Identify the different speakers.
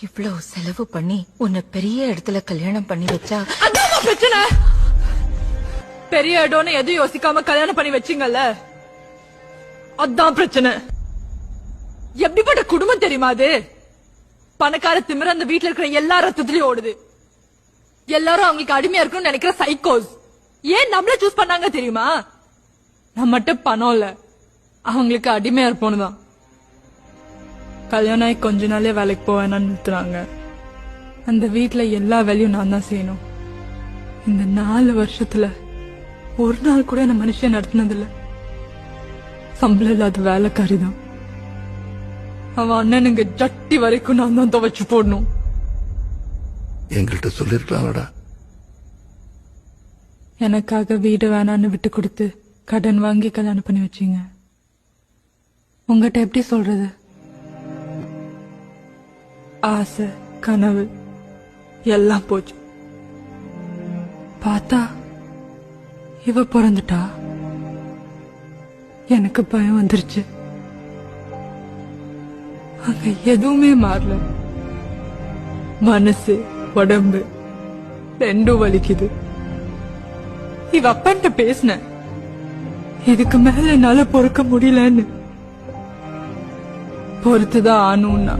Speaker 1: இவ்வளவு செலவு பண்ணி உன்னை பெரிய இடத்துல கல்யாணம் பண்ணி வச்சா
Speaker 2: அதான் பிரச்சனை. பெரிய இடம்னு எதுவும் யோசிக்காம கல்யாணம் பண்ணி வச்சிங்கல்ல, அதான் பிரச்சனை. எப்படிப்பட்ட குடும்பம் தெரியுமா அது? பணக்கார திமிர அந்த வீட்டுல இருக்கிற எல்லா ரத்தத்திலயும் ஓடுது. எல்லாரும் அவங்களுக்கு அடிமையா இருக்கணும்னு நினைக்கிற சைக்கோஸ். ஏன் நம்மள சூஸ் பண்ணாங்க தெரியுமா? நம்மகிட்ட பணம் இல்ல, அவங்களுக்கு அடிமையா இருப்போன்னு தான். கல்யாணம் ஆகி கொஞ்ச நாளே வேலைக்கு போவேன்னு நிறுத்துறாங்க. அந்த வீட்டுல எல்லா வேலையும் நான் தான் செய்யணும். இந்த 4 வருஷத்துல ஒரு நாள் கூட என்ன மனுஷன் நடத்தினதில்ல. சம்பளம் இல்லாத வேலைக்காரி தான். அவன் அண்ணனுங்க ஜட்டி வரைக்கும் நான் தான் துவைச்சு போடணும்.
Speaker 3: எங்கள்கிட்ட சொல்லிருக்கலாம்டா.
Speaker 2: எனக்காக வீடு வேணான்னு விட்டு கொடுத்து கடன் வாங்கி கல்யாணம் பண்ணி வச்சீங்க. உங்ககிட்ட எப்படி சொல்றது? ஆசை கனவு எல்லாம் போச்சு. பார்த்தா இவ பிறந்துட்டா. எனக்கு பயம் வந்துருச்சு. அங்க எதுவுமே மாறல. மனசு உடம்பு ரெண்டும் வலிக்குது. இவ அப்பன்ட்ட பேசின, இதுக்கு மேல என்னால பொறுக்க முடியலன்னு. பொறுத்துதான் ஆனும்னா